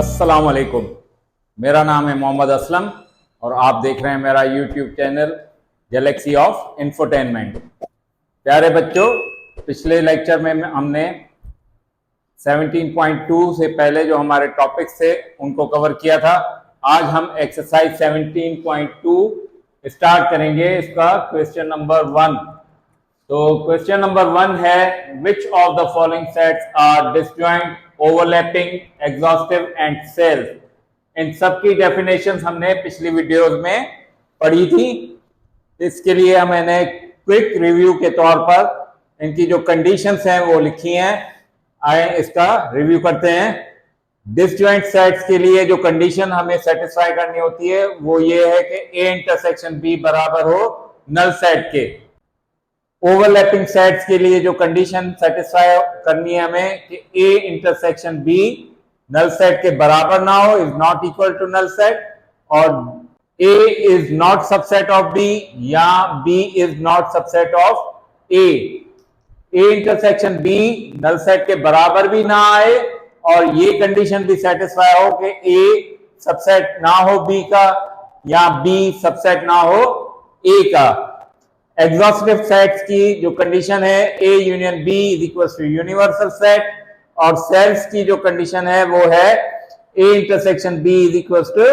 अस्सलाम वालेकुम। मेरा नाम है मोहम्मद असलम और आप देख रहे हैं मेरा YouTube channel Galaxy of infotainment. प्यारे बच्चों, पिछले लेक्चर में हमने 17.2 से पहले जो हमारे टॉपिक्स थे उनको कवर किया था। आज हम एक्सरसाइज 17.2 स्टार्ट करेंगे। इसका क्वेश्चन नंबर 1। तो क्वेश्चन नंबर 1 है, which of the following sets are disjoint, overlapping, exhaustive and self. इन सब की डेफिनेशंस हमने पिछली वीडियोस में पढ़ी थी। इसके लिए मैंने क्विक रिव्यू के तौर पर इनकी जो कंडीशंस हैं वो लिखी हैं। आए इसका रिव्यू करते हैं। डिसजॉइंट सेट्स के लिए जो कंडीशन हमें सेटिस्फाई करनी होती है वो ये है कि ए इंटरसेक्शन बी बराबर हो नल सेट के। ओवरलैपिंग सेट्स के लिए जो कंडीशन सेटिस्फाई करनी है हमें कि A intersection B null set के बराबर ना हो, is not equal to null set, और A is not subset of B या B is not subset of A. A intersection B null set के बराबर भी ना आए और ये कंडीशन भी सेटिस्फाई हो कि ए सबसेट ना हो बी का या बी सबसेट ना हो ए का। एग्जॉस्टिव सेट्स की जो कंडीशन है A union B is equal to universal set, और सेल्स की जो कंडीशन है वो है A intersection B is equal to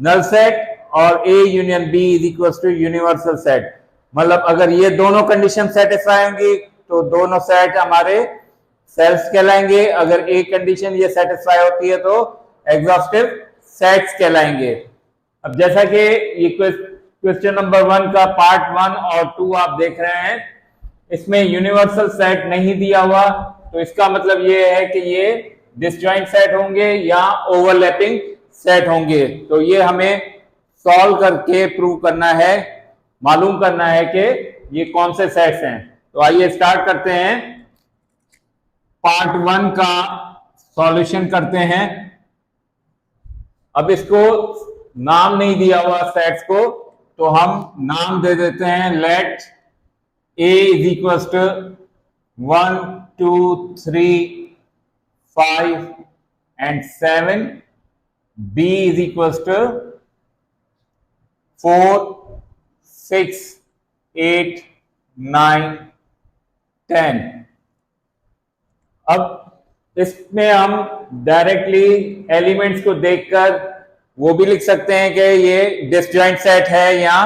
null set और A union B is equal to universal set. मतलब अगर ये दोनों कंडीशन सेटिस्फाई होंगी तो दोनों सेट हमारे सेल्स कहलाएंगे। अगर एक कंडीशन ये सेटिस्फाई होती है तो एग्जॉस्टिव सेट्स कहलाएंगे। अब जैसा कि ये क्वेश्चन नंबर 1 का पार्ट 1 और 2 आप देख रहे हैं, इसमें यूनिवर्सल सेट नहीं दिया हुआ, तो इसका मतलब ये है कि ये डिसजॉइंट सेट होंगे या ओवरलैपिंग सेट होंगे। तो ये हमें सॉल्व करके प्रूव करना है, मालूम करना है कि ये कौन से सेट्स हैं। तो आइए स्टार्ट करते हैं। पार्ट 1 का सॉल्यूशन करते हैं। अब इसको नाम नहीं दिया हुआ सेट्स को, तो हम नाम दे देते हैं। Let A is equal to 1 2 3 5 and 7, b is equals to 4 6 8 9 10। अब इसमें हम डायरेक्टली एलिमेंट्स को देखकर वो भी लिख सकते हैं कि ये डिसजॉइंट सेट है या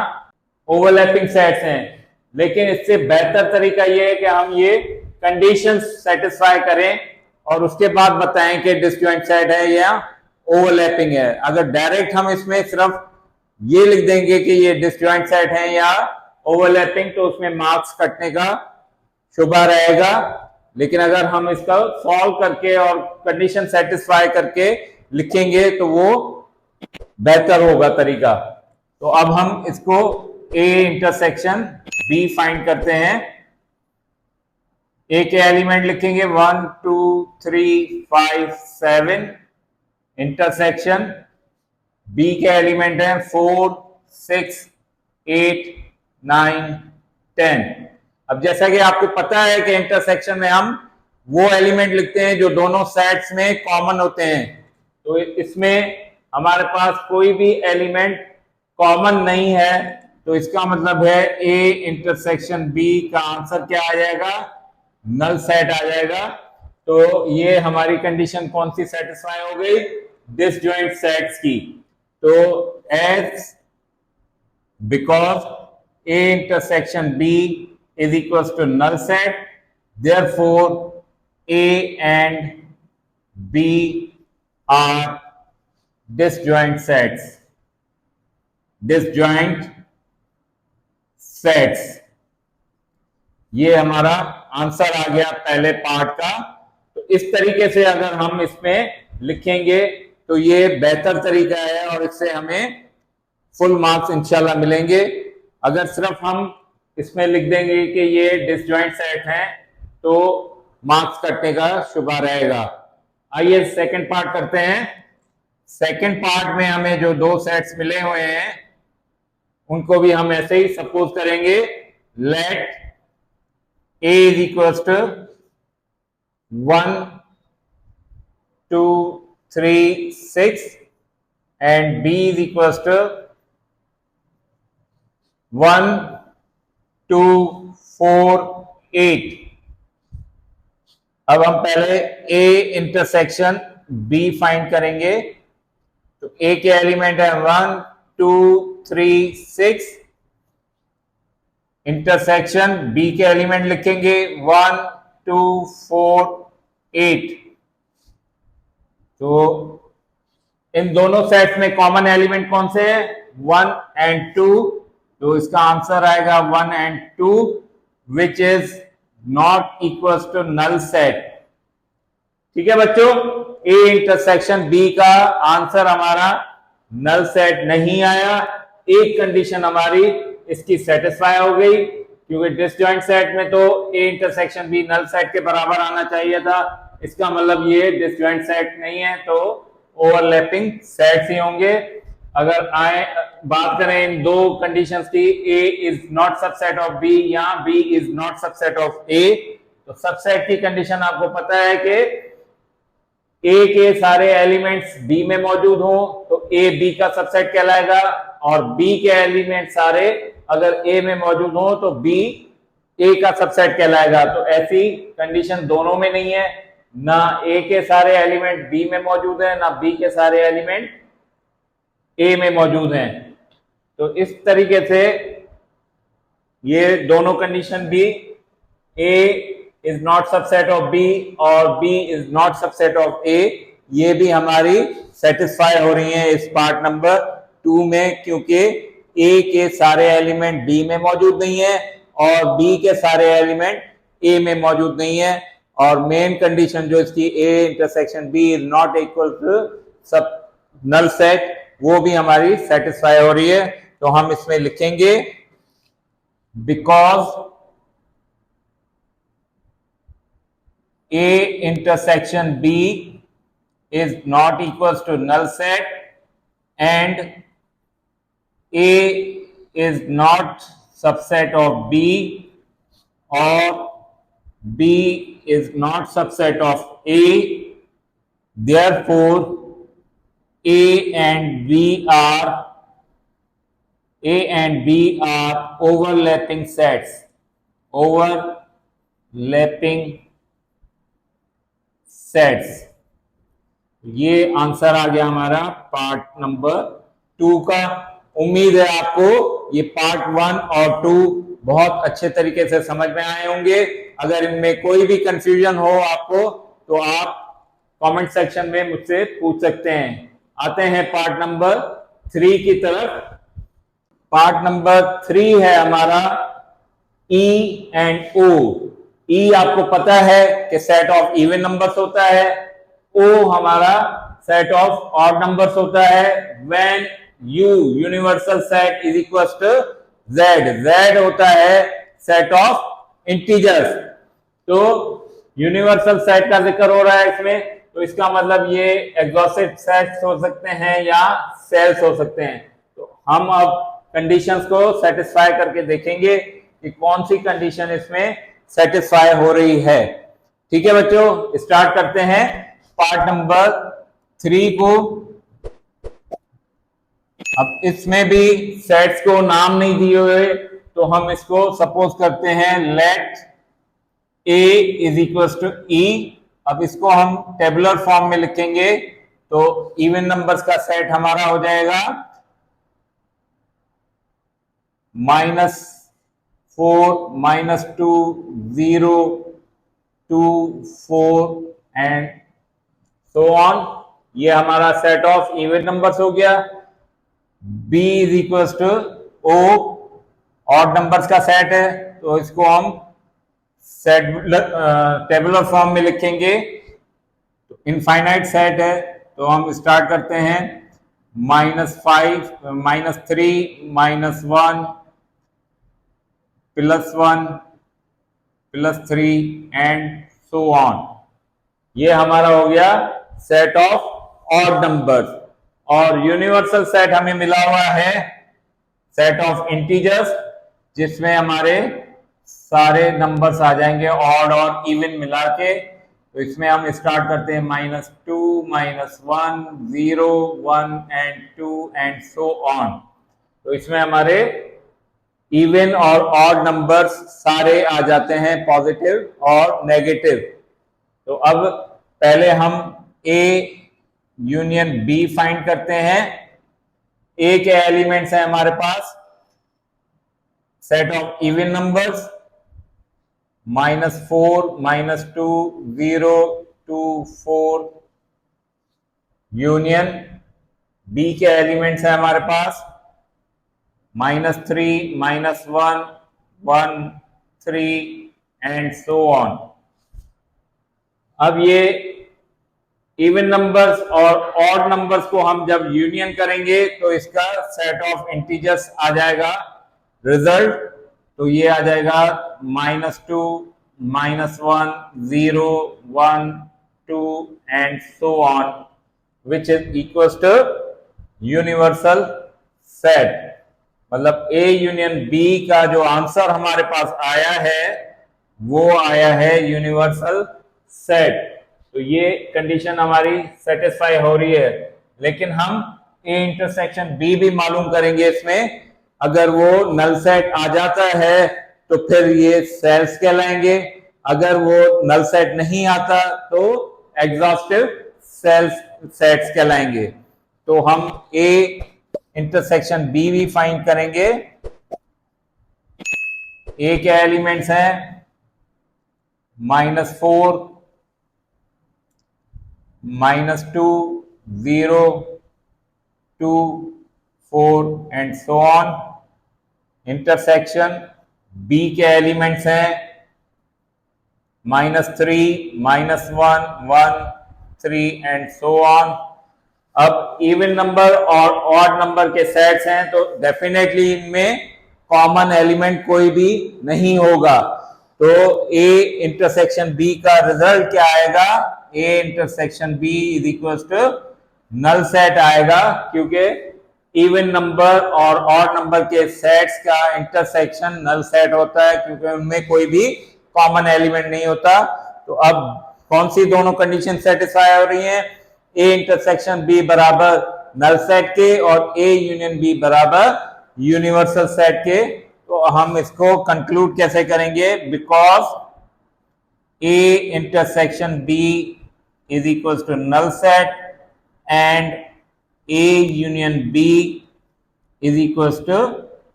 ओवरलैपिंग सेट्स हैं, लेकिन इससे बेहतर तरीका ये है कि हम ये कंडीशंस सेटिस्फाई करें और उसके बाद बताएं कि डिसजॉइंट सेट है या ओवरलैपिंग है। अगर डायरेक्ट हम इसमें सिर्फ ये लिख देंगे कि ये डिसजॉइंट सेट है या ओवरलैपिंग, तो उसमें मार्क्स कटने का शुबा रहेगा। लेकिन अगर हम इसका सॉल्व करके और कंडीशन सेटिस्फाई करके लिखेंगे तो वो बेहतर होगा तरीका। तो अब हम इसको ए इंटरसेक्शन बी फाइंड करते हैं। ए के एलिमेंट लिखेंगे 1 2 3 5 7, इंटरसेक्शन बी के एलिमेंट है 4 6 8 9 10। अब जैसा कि आपको पता है कि इंटरसेक्शन में हम वो एलिमेंट लिखते हैं जो दोनों सेट्स में कॉमन होते हैं, तो इसमें हमारे पास कोई भी एलिमेंट कॉमन नहीं है, तो इसका मतलब है ए इंटरसेक्शन बी का आंसर क्या आ जाएगा, नल सेट आ जाएगा। तो ये हमारी कंडीशन कौन सी सेटिस्फाई हो गई, डिसजॉइंट सेट्स की। तो as because A intersection B is equals to null set, therefore A and B are disjoint sets. Disjoint sets, ये हमारा आंसर आ गया पहले पार्ट का। तो इस तरीके से अगर हम इसमें लिखेंगे तो ये बेहतर तरीका है और इससे हमें फुल मार्क्स इंशाल्लाह मिलेंगे। अगर सिर्फ हम इसमें लिख देंगे कि ये डिसजॉइंट सेट है तो मार्क्स कटने का शुबा रहेगा। आइए सेकंड पार्ट करते हैं। सेकंड पार्ट में हमें जो दो सेट्स मिले हुए हैं उनको भी हम ऐसे ही सपोज करेंगे। Let A is equal to 1 2 3, 6 and B is equals to 1, 2, 4, 8। अब हम पहले A इंटरसेक्शन B फाइंड करेंगे। तो A के एलिमेंट है 1, 2, 3, 6। इंटरसेक्शन B के एलिमेंट लिखेंगे 1, 2, 4, 8। तो इन दोनों सेट्स में कॉमन एलिमेंट कौन से है? 1 एंड 2। तो इसका आंसर आएगा 1 and 2 which is not equals to null set. ठीक है बच्चों, ए इंटरसेक्शन बी का आंसर हमारा नल सेट नहीं आया। एक कंडीशन हमारी इसकी सेटिस्फाई हो गई, क्योंकि डिसजॉइंट सेट में तो A intersection B null set के बराबर आना चाहिए था। इसका मतलब ये डिसजॉइंट सेट नहीं है, तो ओवरलैपिंग सेट्स ही होंगे। अगर आए बात करें इन दो कंडीशंस की, A is not subset of B या B is not subset of A, तो सबसेट की कंडीशन आपको पता है कि ए के सारे एलिमेंट्स बी में मौजूद हो तो ए बी का सबसेट कहलाएगा, और बी के एलिमेंट सारे अगर ए में मौजूद हो तो बी ए का सबसेट कहलाएगा। तो ऐसी कंडीशन दोनों में नहीं है, ना ए के सारे एलिमेंट बी में मौजूद है, ना बी के सारे एलिमेंट ए में मौजूद हैं। तो इस तरीके से ये दोनों कंडीशन भी, A is not subset of B और B is not subset of A, ये भी हमारी सेटिस्फाई हो रही है इस पार्ट नंबर 2 में, क्योंकि ए के सारे एलिमेंट बी में मौजूद नहीं है और बी के सारे एलिमेंट ए में मौजूद नहीं है। और मेन कंडीशन जो इसकी A intersection B is not equal to सब नल सेट, वो भी हमारी सेटिस्फाई हो रही है। तो हम इसमें लिखेंगे because A intersection B is not equals to null set and A is not subset of B or B is not subset of A, therefore A and B are overlapping sets, overlapping sets. ये answer आ गया हमारा part number 2 का। उम्मीद है आपको ये part 1 और 2 बहुत अच्छे तरीके से समझ में आए होंगे। अगर इनमें कोई भी कंफ्यूजन हो आपको तो आप कमेंट सेक्शन में मुझसे पूछ सकते हैं। आते हैं पार्ट नंबर 3 की तरफ। पार्ट नंबर 3 है हमारा ई एंड ओ। ई आपको पता है कि सेट ऑफ इवन नंबर्स होता है, ओ हमारा सेट ऑफ ऑड नंबर्स होता है। When you universal set is equals to Z, Z होता है सेट ऑफ इंटीजर्स। तो यूनिवर्सल सेट का जिक्र हो रहा है इसमें, तो इसका मतलब ये एग्जॉस्टिव सेट्स हो सकते हैं या सेल्स हो सकते हैं। तो हम अब कंडीशंस को सेटिस्फाई करके देखेंगे कि कौन सी कंडीशन इसमें सेटिस्फाई हो रही है। ठीक है बच्चों, स्टार्ट करते हैं पार्ट नंबर 3 को। अब इसमें भी सेट्स को नाम नहीं दिए हुए, तो हम इसको सपोज करते हैं let A is equals to E. अब इसको हम टेबुलर फॉर्म में लिखेंगे तो इवन नंबर्स का सेट हमारा हो जाएगा -4, -2, 0, 2, 4 एंड सो ऑन। ये हमारा सेट ऑफ इवन नंबर्स हो गया। B is equals to O, odd numbers का सेट है, तो इसको हम टेबुलर फॉर्म में लिखेंगे। तो इनफाइनाइट सेट है, तो हम स्टार्ट करते हैं -5, -3, -1, +1, +3 एंड सो ऑन। ये हमारा हो गया सेट ऑफ ऑड नंबर्स। और यूनिवर्सल सेट हमें मिला हुआ है सेट ऑफ इंटीजर्स, जिसमें हमारे सारे नंबर्स आ जाएंगे ऑड और इवन मिला के। तो इसमें हम स्टार्ट करते हैं -2, -1, 0, 1 एंड 2 एंड सो ऑन। तो इसमें हमारे इवन और ऑड नंबर्स सारे आ जाते हैं, पॉजिटिव और नेगेटिव। तो अब पहले हम ए यूनियन बी फाइंड करते हैं। ए के एलिमेंट्स हैं हमारे पास set of even numbers -4, -2, 0, 2, 4 union. B के एलिमेंट्स हैं हमारे पास -3, -1, 1, 3 एंड सो ऑन। अब ये इवन नंबर्स और ऑड नंबर्स को हम जब यूनियन करेंगे तो इसका सेट ऑफ इंटीजर्स आ जाएगा रिजल्ट। तो ये आ जाएगा -2, -1, 0, 1, 2 and so on, which is equals to universal set. मतलब ए यूनियन बी का जो आंसर हमारे पास आया है वो आया है यूनिवर्सल सेट। तो ये कंडीशन हमारी सेटिस्फाई हो रही है। लेकिन हम ए इंटरसेक्शन बी भी मालूम करेंगे इसमें। अगर वो नल सेट आ जाता है तो फिर ये सेल्स कहलाएंगे, अगर वो नल सेट नहीं आता तो एग्जॉस्टिव सेट्स कहलाएंगे। तो हम ए इंटरसेक्शन बी भी फाइंड करेंगे। ए के एलिमेंट्स हैं -4, -2, 0, 2, 4 and so on. Intersection B के एलिमेंट्स हैं -3, -1, 1, 3 एंड सो ऑन। अब इवन नंबर और ऑड नंबर के सेट्स हैं तो डेफिनेटली इनमें कॉमन एलिमेंट कोई भी नहीं होगा। तो ए इंटरसेक्शन बी का रिजल्ट क्या आएगा? A intersection B is equal to null set आएगा, क्योंकि इवन नंबर और ऑड नंबर के सेट्स का इंटरसेक्शन नल सेट होता है, क्योंकि उनमें कोई भी कॉमन एलिमेंट नहीं होता। तो अब कौन सी दोनों कंडीशन सेटिस्फाई हो रही हैं? ए इंटरसेक्शन बी बराबर नल सेट के और ए यूनियन बी बराबर यूनिवर्सल सेट के। तो हम इसको कंक्लूड कैसे करेंगे? Because A intersection B is equal to null set and A union B is equals to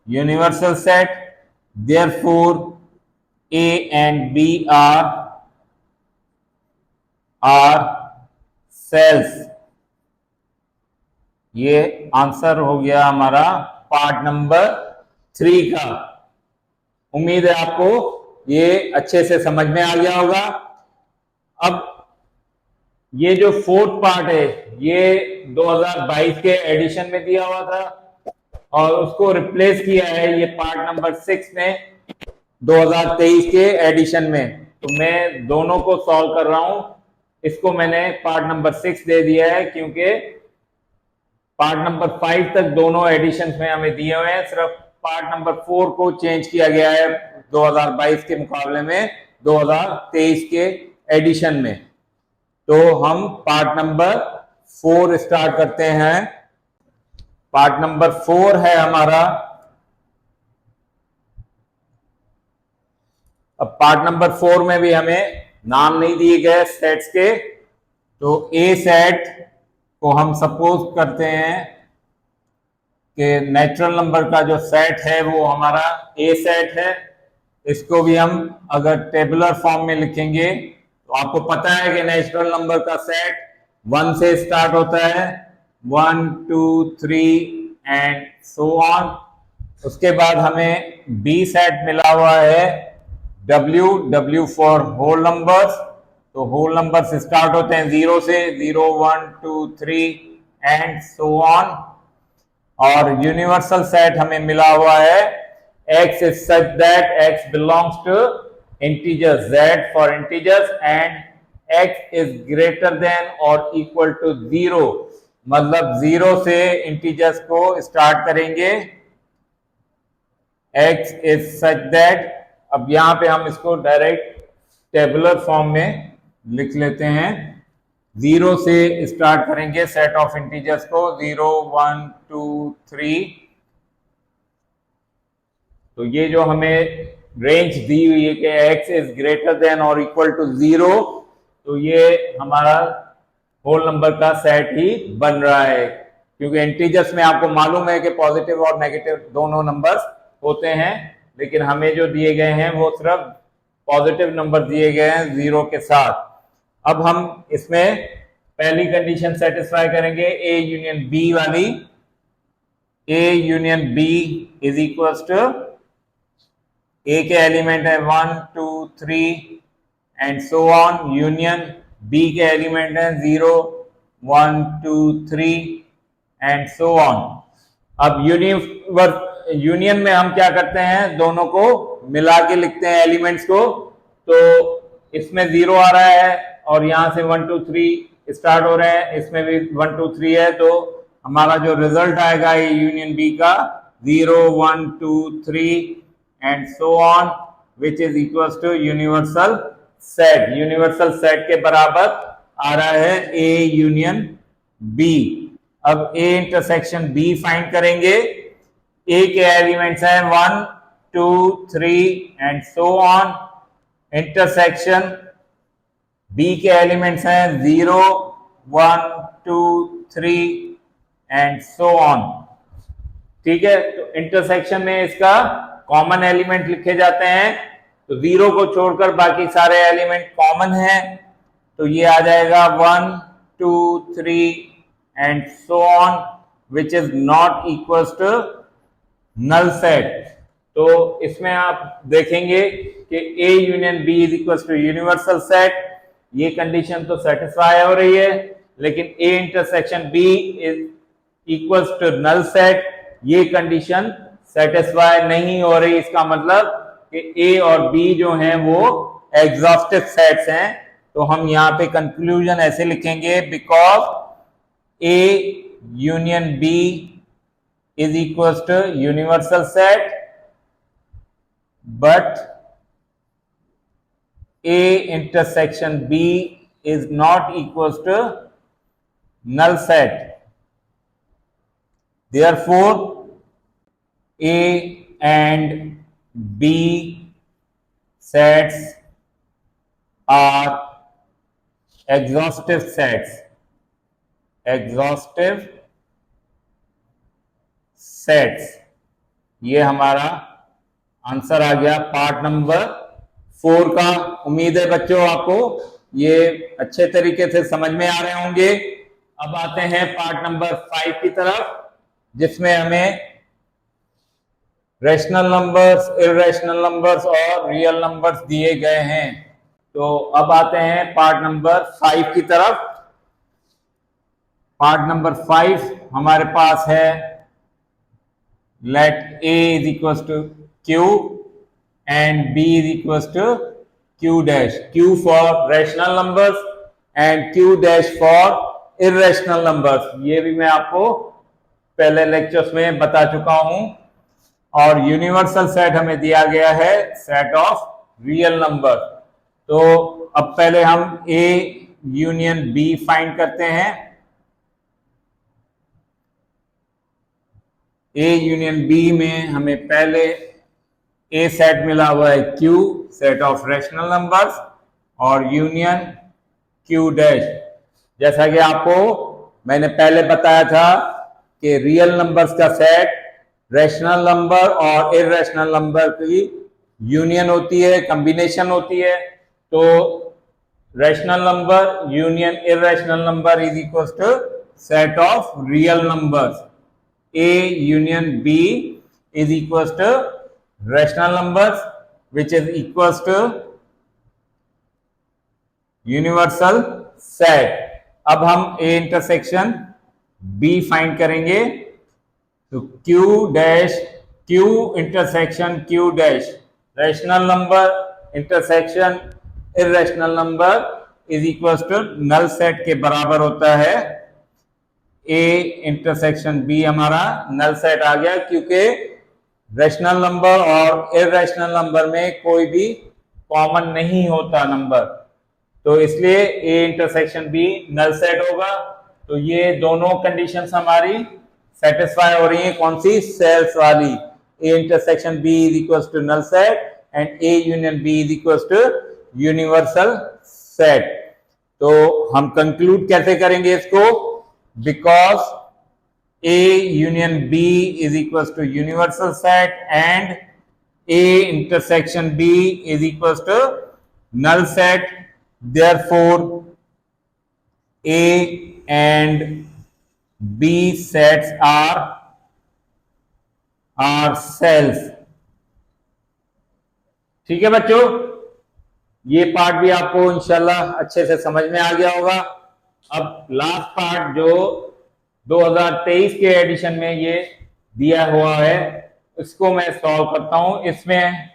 universal set. Therefore, A and B are cells. ये आंसर हो गया हमारा पार्ट नंबर 3 का। उम्मीद है आपको ये अच्छे से समझ में आ गया होगा। अब ये जो फोर्थ पार्ट है ये 2022 के एडिशन में दिया हुआ था और उसको रिप्लेस किया है ये पार्ट नंबर 6 ने 2023 के एडिशन में। तो मैं दोनों को सॉल्व कर रहा हूं। इसको मैंने पार्ट नंबर 6 दे दिया है क्योंकि पार्ट नंबर 5 तक दोनों एडिशन में हमें दिए हुए हैं। सिर्फ पार्ट नंबर 4 को चेंज किया गया है 2022 के मुकाबले में 2023 के एडिशन में। तो हम पार्ट नंबर 4 स्टार्ट करते हैं। पार्ट नंबर 4 है हमारा। अब पार्ट नंबर 4 में भी हमें नाम नहीं दिए गए सेट्स के। तो ए सेट को हम सपोज करते हैं कि नेचुरल नंबर का जो सेट है वो हमारा ए सेट है। इसको भी हम अगर टेबुलर फॉर्म में लिखेंगे तो आपको पता है कि नेचुरल नंबर का सेट 1 से स्टार्ट होता है, 1, 2, 3 एंड सो ऑन। उसके बाद हमें बी सेट मिला हुआ है W फॉर होल नंबर्स। तो होल नंबर्स स्टार्ट होते हैं 0 से, 0, 1, 2, 3 एंड सो ऑन। और यूनिवर्सल सेट हमें मिला हुआ है X is such that X belongs to integers, Z for integers and X is greater than or equal to 0। मतलब 0 से इंटीजर्स को स्टार्ट करेंगे। X is such that, अब यहां पे हम इसको डायरेक्ट टेबुलर फॉर्म में लिख लेते हैं, 0 से स्टार्ट करेंगे सेट ऑफ इंटीजर्स को, 0 1 2 3। तो ये जो हमें रेंज दी हुई है कि x इज ग्रेटर देन और इक्वल टू 0, तो ये हमारा होल नंबर का सेट ही बन रहा है, क्योंकि इंटीजर्स में आपको मालूम है कि पॉजिटिव और नेगेटिव दोनों नंबर्स होते हैं, लेकिन हमें जो दिए गए हैं वो सिर्फ पॉजिटिव नंबर दिए गए हैं 0 के साथ। अब हम इसमें पहली कंडीशन सेटिस्फाई करेंगे, ए यूनियन बी वाली। A union B is equal to, A के एलिमेंट है 1 2 3 and so on, union B के एलिमेंट है 0 1 2 3 एंड सो ऑन। अब यूनियन में हम क्या करते हैं, दोनों को मिला के लिखते हैं एलिमेंट्स को। तो इसमें 0 आ रहा है और यहां से 1 2 3 स्टार्ट हो रहे हैं, इसमें भी 1 2 3 है, तो हमारा जो रिजल्ट आएगा ए यूनियन बी का 0 1 2 3 and so on, which is equal to universal set. Universal set के बराबर आ रहा है ए यूनियन बी। अब ए इंटरसेक्शन बी फाइंड करेंगे। ए के एलिमेंट्स हैं 1 2 3 and so on, intersection B के एलिमेंट्स हैं 0 1 2 3 एंड सो ऑन। ठीक है, तो इंटरसेक्शन में इसका कॉमन एलिमेंट लिखे जाते हैं, तो 0 को छोड़कर बाकी सारे एलिमेंट कॉमन हैं, तो ये आ जाएगा 1 2 3 and so on, which is not equal to null set. तो इसमें आप देखेंगे कि A union B is equal to universal set, ये कंडीशन तो सेटिस्फाई हो रही है, लेकिन A intersection B is equal to null set, ये कंडीशन सेटिस्फाई नहीं हो रही। इसका मतलब कि ए और बी जो हैं वो एग्जॉस्टिव सेट्स हैं। तो हम यहां पे कंक्लूजन ऐसे लिखेंगे, because A union B is equal to universal set, but A intersection B is not equal to null set. Therefore, A and B sets are exhaustive sets. Exhaustive sets. ये हमारा answer आ गया part number 4 का। उम्मीद है बच्चों आपको ये अच्छे तरीके से समझ में आ रहे होंगे। अब आते हैं पार्ट नंबर 5 की तरफ, जिसमें हमें रैशनल नंबर्स, इर्रेशनल नंबर्स और रियल नंबर्स दिए गए हैं। तो अब आते हैं पार्ट नंबर 5 की तरफ। पार्ट नंबर 5 हमारे पास है, let A is equal to Q and B is equal to Q dash. Q for rational numbers and Q dash for irrational numbers. ये भी मैं आपको पहले लेक्चर्स में बता चुका हूं। और यूनिवर्सल सेट हमें दिया गया है सेट ऑफ रियल नंबर। तो अब पहले हम A यूनियन B फाइंड करते हैं। A यूनियन B में हमें पहले A सेट मिला हुआ है Q, set of rational numbers, और यूनियन Q डैश। जैसा कि आपको मैंने पहले बताया था कि रियल नंबर्स का सेट रैशनल नंबर और इर्रेशनल नंबर की यूनियन होती है, कॉम्बिनेशन होती है। तो rational number union irrational number is equal to set of real numbers. A union B is equal to rational numbers which is equal to universal set. अब हम A intersection B find करेंगे। तो Q dash, Q intersection Q dash, rational number intersection irrational number is equal to null set के बराबर होता है। A intersection B हमारा null set आ गया, क्योंकि रैशनल नंबर और इर्रेशनल नंबर में कोई भी कॉमन नहीं होता नंबर। तो इसलिए A intersection B null set होगा। तो ये दोनों कंडीशंस हमारी सेटिस्फाई हो रही है, कौन सी, सेल्स वाली। A intersection B is equal to null set and A union B is equal to universal set. तो हम कंक्लूड कैसे करेंगे इसको, because A union B is equals to universal set and A intersection B is equals to null set. Therefore, A and B sets are cells. ठीक है बच्चों, ये part भी आपको इंशाल्लाह अच्छे से समझ में आ गया होगा। अब लास्ट पार्ट जो 2023 के एडिशन में ये दिया हुआ है, इसको मैं सॉल्व करता हूं। इसमें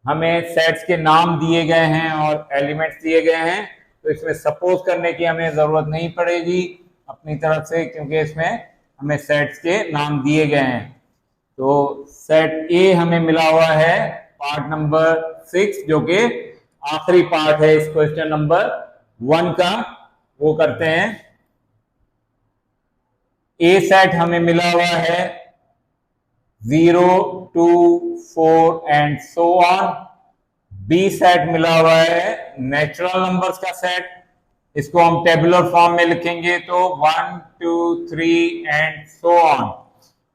हमें सेट्स के नाम दिए गए हैं और एलिमेंट्स दिए गए हैं, तो इसमें सपोज करने की हमें जरूरत नहीं पड़ेगी अपनी तरफ से, क्योंकि इसमें हमें सेट्स के नाम दिए गए हैं। तो सेट ए हमें मिला हुआ है पार्ट नंबर 6, जो कि आखिरी पार्ट है इस क्वेश्चन नंबर 1 का। वो करते हैं। ए सेट हमें मिला हुआ है 0, 2, 4 and so on. B set मिला हुआ है नेचुरल नंबर्स का सेट, इसको हम टेबुलर फॉर्म में लिखेंगे तो 1, 2, 3 एंड सो ऑन।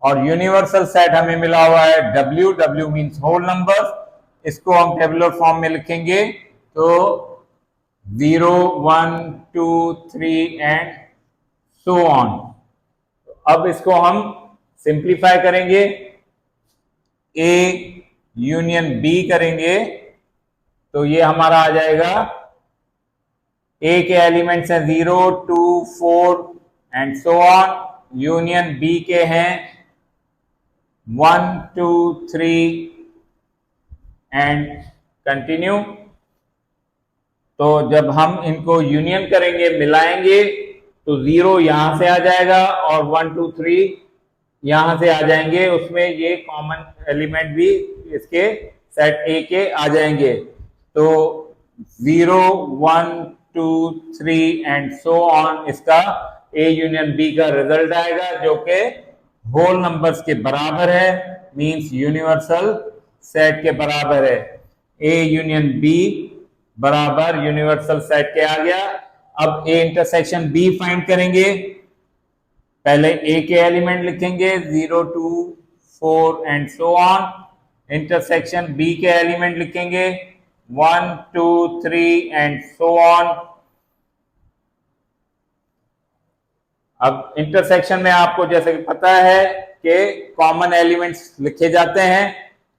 और यूनिवर्सल सेट हमें मिला हुआ है W मीन्स होल नंबर्स, इसको हम टेबुलर फॉर्म में लिखेंगे तो 0, 1, 2, 3 एंड सो ऑन। अब इसको हम सिंप्लीफाई करेंगे, ए यूनियन बी करेंगे तो ये हमारा आ जाएगा, ए के एलिमेंट्स हैं 0, 2, 4 and so on. Union B के हैं 1, 2, 3 एंड कंटिन्यू। तो जब हम इनको यूनियन करेंगे, मिलाएंगे, तो 0 यहां से आ जाएगा और 1, 2, 3 यहां से आ जाएंगे। उसमें ये कॉमन एलिमेंट भी इसके सेट ए के आ जाएंगे। तो 0, 1, 2, 3 एंड सो ऑन, इसका ए यूनियन बी का रिजल्ट आएगा, जो कि होल नंबर्स के बराबर है, मींस यूनिवर्सल सेट के बराबर है। ए यूनियन बी बराबर यूनिवर्सल सेट के आ गया। अब ए इंटरसेक्शन बी फाइंड करेंगे। पहले ए के एलिमेंट लिखेंगे 0, 2, 4 and so on. Intersection B के एलिमेंट लिखेंगे 1, 2, 3 एंड सो ऑन। अब इंटरसेक्शन में आपको जैसे कि पता है कि कॉमन एलिमेंट्स लिखे जाते हैं,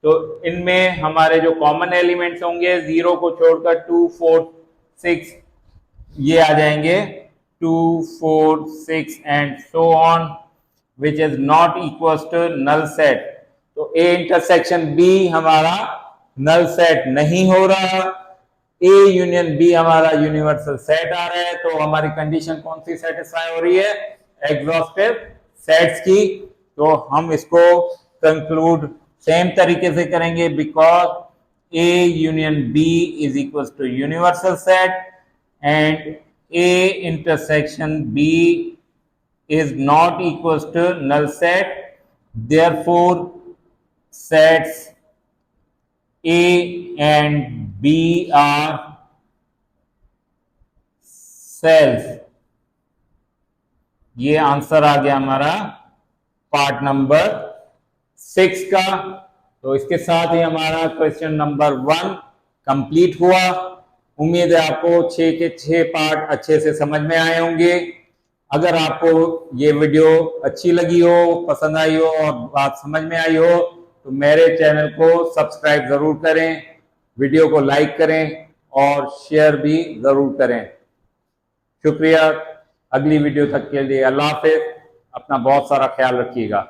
तो इनमें हमारे जो कॉमन एलिमेंट्स होंगे 0 को छोड़कर 2, 4, 6 ये आ जाएंगे, 2, 4, 6 and so on, which is not equal to null set. तो ए इंटरसेक्शन बी हमारा नल सेट नहीं हो रहा, ए यूनियन बी हमारा यूनिवर्सल सेट आ रहा है। तो हमारी कंडीशन कौन सी सेटिस्फाई हो रही है, एग्जॉस्टिव सेट्स की। तो हम इसको कंक्लूड सेम तरीके से करेंगे, because A union B is equal to universal set and A intersection B is not equals to null set. Therefore, sets A and B are cells. ये आंसर आ गया हमारा पार्ट नंबर 6 का। तो इसके साथ ही हमारा क्वेश्चन नंबर 1 कंप्लीट हुआ। उम्मीद है आपको 6 के 6 पार्ट अच्छे से समझ में आए होंगे। अगर आपको ये वीडियो अच्छी लगी हो, पसंद आई हो और बात समझ में आई हो, तो मेरे चैनल को सब्सक्राइब जरूर करें, वीडियो को लाइक करें और शेयर भी जरूर करें। शुक्रिया। अगली वीडियो तक के लिए अल्लाह हाफिज। अपना बहुत सारा ख्याल रखिएगा।